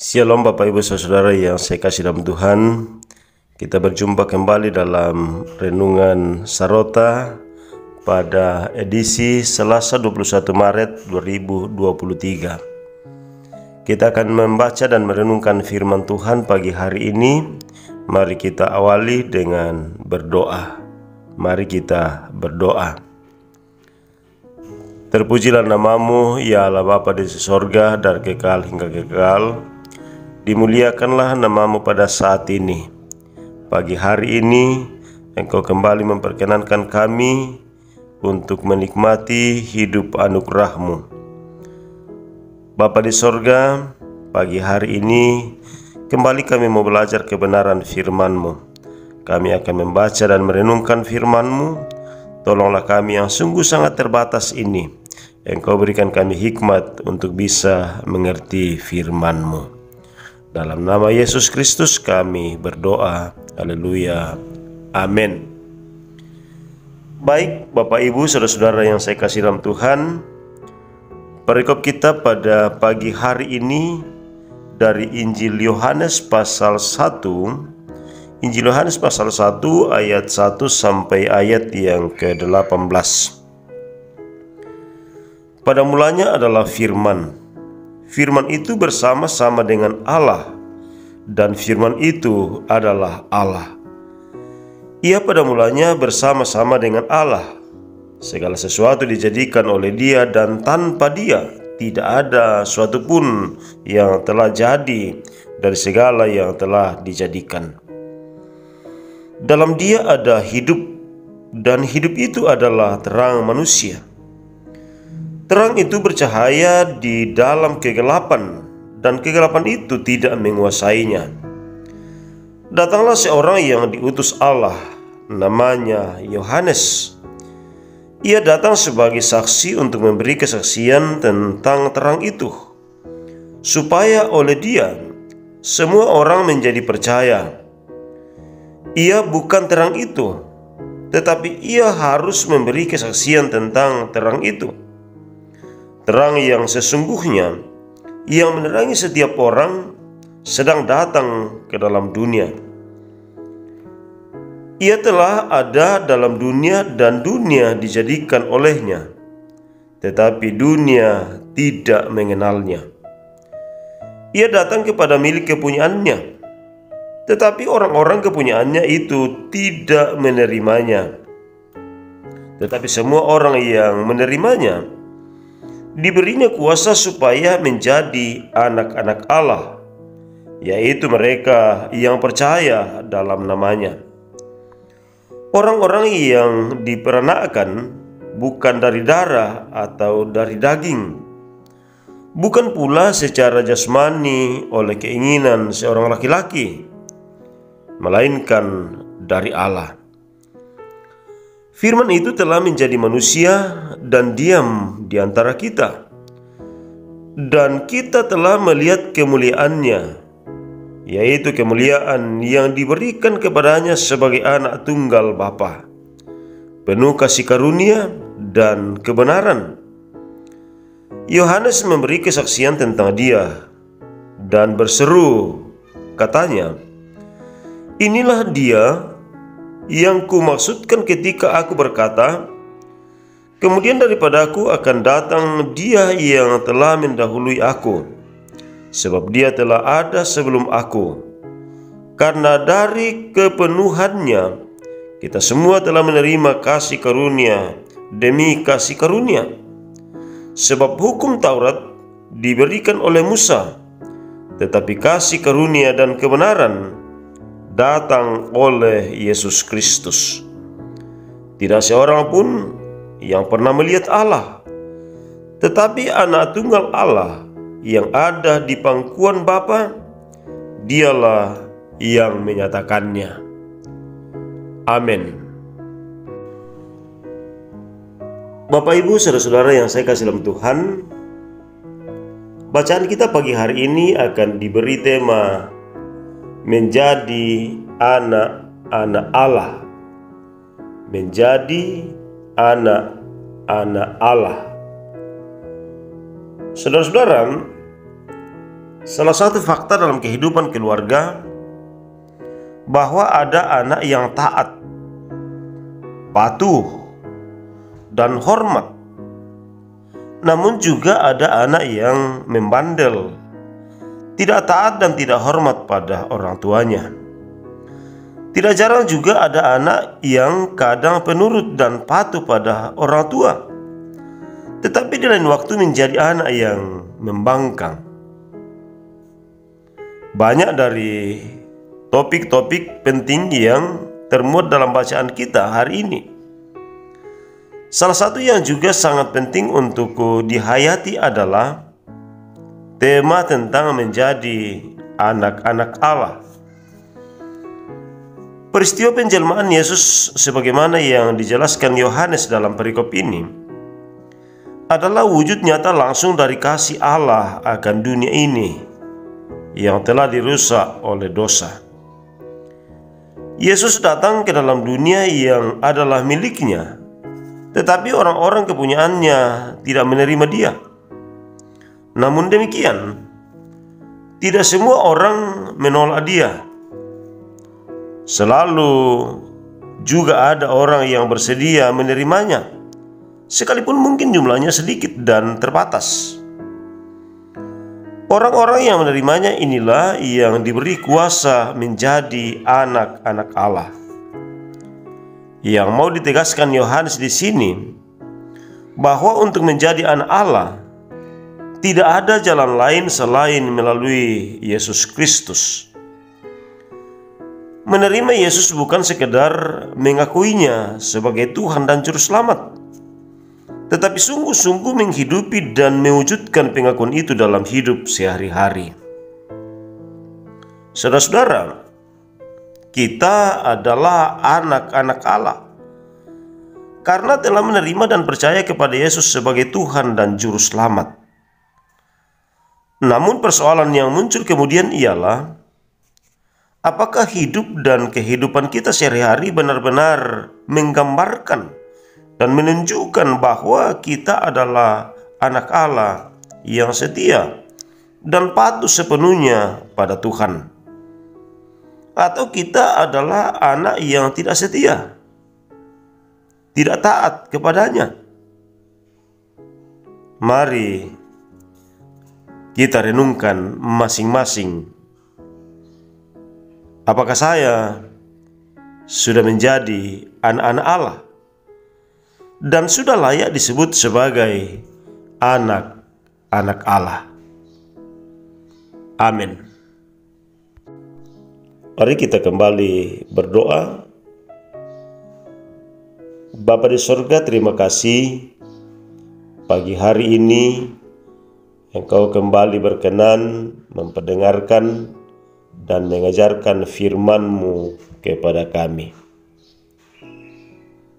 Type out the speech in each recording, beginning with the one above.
Shalom Bapak Ibu Saudara yang saya kasih dalam Tuhan. Kita berjumpa kembali dalam Renungan Sarota pada edisi Selasa 21 Maret 2023. Kita akan membaca dan merenungkan firman Tuhan pagi hari ini. Mari kita awali dengan berdoa. Mari kita berdoa. Terpujilah namamu ya Allah Bapa di sorga dari kekal hingga kekal. Dimuliakanlah namamu pada saat ini. Pagi hari ini Engkau kembali memperkenankan kami untuk menikmati hidup anugerah-Mu. Bapa di sorga, pagi hari ini kembali kami mau belajar kebenaran firman-Mu. Kami akan membaca dan merenungkan firman-Mu. Tolonglah kami yang sungguh sangat terbatas ini. Engkau berikan kami hikmat untuk bisa mengerti firman-Mu. Dalam nama Yesus Kristus kami berdoa. Haleluya. Amin. Baik Bapak Ibu Saudara-saudara yang saya kasih dalam Tuhan, perikop kita pada pagi hari ini dari Injil Yohanes pasal 1. Injil Yohanes pasal 1 ayat 1 sampai ayat yang ke-18. Pada mulanya adalah firman. Firman itu bersama-sama dengan Allah, dan firman itu adalah Allah. Ia pada mulanya bersama-sama dengan Allah. Segala sesuatu dijadikan oleh Dia, dan tanpa Dia tidak ada suatu pun yang telah jadi dari segala yang telah dijadikan. Dalam Dia ada hidup, dan hidup itu adalah terang manusia. Terang itu bercahaya di dalam kegelapan, dan kegelapan itu tidak menguasainya. Datanglah seorang yang diutus Allah, namanya Yohanes. Ia datang sebagai saksi untuk memberi kesaksian tentang terang itu, supaya oleh Dia semua orang menjadi percaya. Ia bukan terang itu, tetapi ia harus memberi kesaksian tentang terang itu. Terang yang sesungguhnya yang menerangi setiap orang sedang datang ke dalam dunia. Ia telah ada dalam dunia dan dunia dijadikan olehnya, tetapi dunia tidak mengenalnya. Ia datang kepada milik kepunyaannya, tetapi orang-orang kepunyaannya itu tidak menerimanya. Tetapi semua orang yang menerimanya diberinya kuasa supaya menjadi anak-anak Allah, yaitu mereka yang percaya dalam namanya. Orang-orang yang diperanakkan bukan dari darah atau dari daging, bukan pula secara jasmani oleh keinginan seorang laki-laki, melainkan dari Allah. Firman itu telah menjadi manusia dan diam di antara kita, dan kita telah melihat kemuliaannya, yaitu kemuliaan yang diberikan kepadanya sebagai anak tunggal Bapa, penuh kasih karunia dan kebenaran. Yohanes memberi kesaksian tentang Dia dan berseru, katanya, "Inilah Dia yang kumaksudkan ketika aku berkata, kemudian daripada aku akan datang Dia yang telah mendahului aku, sebab Dia telah ada sebelum aku. Karena dari kepenuhannya kita semua telah menerima kasih karunia demi kasih karunia. Sebab hukum Taurat diberikan oleh Musa, tetapi kasih karunia dan kebenaran datang oleh Yesus Kristus. Tidak seorang pun yang pernah melihat Allah, tetapi anak tunggal Allah yang ada di pangkuan Bapa, Dialah yang menyatakannya." Amin. Bapak Ibu Saudara-saudara yang saya kasih dalam Tuhan, bacaan kita pagi hari ini akan diberi tema menjadi anak-anak Allah. menjadi anak-anak Allah. Saudara-saudara, salah satu fakta dalam kehidupan keluarga bahwa ada anak yang taat, patuh, dan hormat. Namun juga ada anak yang membandel, tidak taat dan tidak hormat pada orang tuanya. Tidak jarang juga ada anak yang kadang penurut dan patuh pada orang tua, tetapi di lain waktu menjadi anak yang membangkang. Banyak dari topik-topik penting yang termuat dalam bacaan kita hari ini. Salah satu yang juga sangat penting untuk dihayati adalah tema tentang menjadi anak-anak Allah. Peristiwa penjelmaan Yesus sebagaimana yang dijelaskan Yohanes dalam perikop ini adalah wujud nyata langsung dari kasih Allah akan dunia ini yang telah dirusak oleh dosa. Yesus datang ke dalam dunia yang adalah miliknya, tetapi orang-orang kepunyaannya tidak menerima Dia. Namun demikian, tidak semua orang menolak Dia. Selalu juga ada orang yang bersedia menerimanya, sekalipun mungkin jumlahnya sedikit dan terbatas. Orang-orang yang menerimanya inilah yang diberi kuasa menjadi anak-anak Allah. Yang mau ditegaskan Yohanes di sini bahwa untuk menjadi anak Allah tidak ada jalan lain selain melalui Yesus Kristus. Menerima Yesus bukan sekedar mengakuinya sebagai Tuhan dan Juru Selamat, tetapi sungguh-sungguh menghidupi dan mewujudkan pengakuan itu dalam hidup sehari-hari. Saudara-saudara, kita adalah anak-anak Allah karena telah menerima dan percaya kepada Yesus sebagai Tuhan dan Juru Selamat. Namun persoalan yang muncul kemudian ialah, apakah hidup dan kehidupan kita sehari-hari benar-benar menggambarkan dan menunjukkan bahwa kita adalah anak Allah yang setia dan patuh sepenuhnya pada Tuhan? Atau kita adalah anak yang tidak setia, tidak taat kepadanya? Mari kita renungkan masing-masing. Apakah saya sudah menjadi anak-anak Allah dan sudah layak disebut sebagai anak-anak Allah? Amin. Mari kita kembali berdoa. Bapa di sorga, terima kasih pagi hari ini Engkau kembali berkenan memperdengarkan dan mengajarkan firman-Mu kepada kami.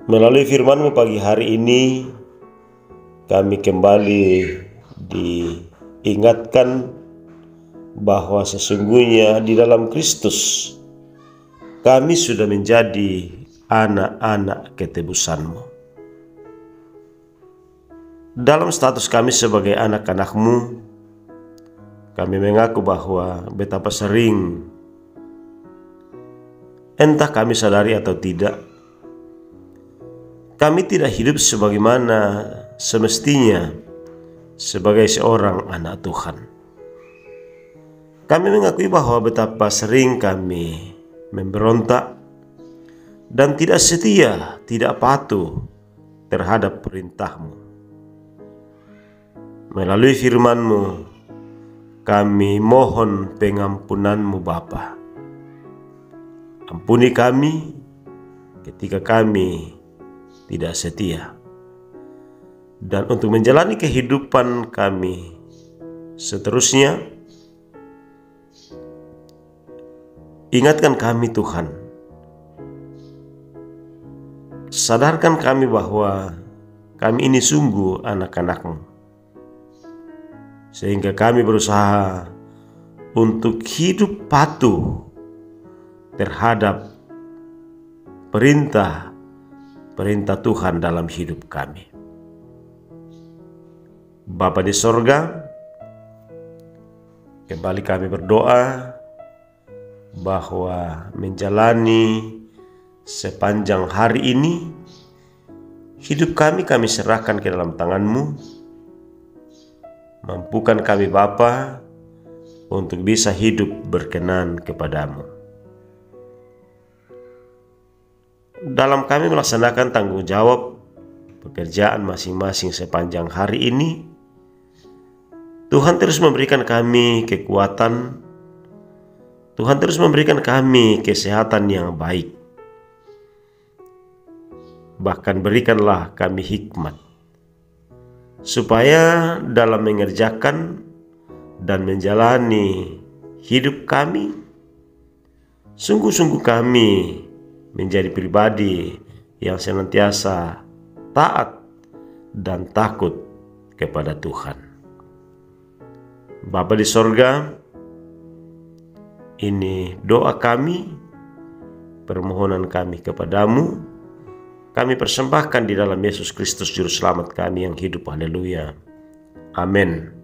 Melalui firman-Mu pagi hari ini, kami kembali diingatkan bahwa sesungguhnya di dalam Kristus kami sudah menjadi anak-anak ketebusan-Mu. Dalam status kami sebagai anak-anak-Mu, kami mengaku bahwa betapa sering, entah kami sadari atau tidak, kami tidak hidup sebagaimana semestinya sebagai seorang anak Tuhan. Kami mengakui bahwa betapa sering kami memberontak dan tidak setia, tidak patuh terhadap perintah-Mu. Melalui firman-Mu, kami mohon pengampunan-Mu Bapa. Ampuni kami ketika kami tidak setia. Dan untuk menjalani kehidupan kami seterusnya, ingatkan kami Tuhan. Sadarkan kami bahwa kami ini sungguh anak-anak-Mu, sehingga kami berusaha untuk hidup patuh terhadap perintah perintah Tuhan dalam hidup kami. Bapa di sorga, kembali kami berdoa bahwa menjalani sepanjang hari ini, hidup kami serahkan ke dalam tangan-Mu. Mampukan kami Bapa untuk bisa hidup berkenan kepadamu. Dalam kami melaksanakan tanggung jawab pekerjaan masing-masing sepanjang hari ini, Tuhan terus memberikan kami kekuatan, Tuhan terus memberikan kami kesehatan yang baik. Bahkan berikanlah kami hikmat, supaya dalam mengerjakan dan menjalani hidup kami, sungguh-sungguh kami menjadi pribadi yang senantiasa taat dan takut kepada Tuhan. Bapa di sorga, ini doa kami, permohonan kami kepadamu, kami persembahkan di dalam Yesus Kristus Juru Selamat kami yang hidup. Haleluya. Amin.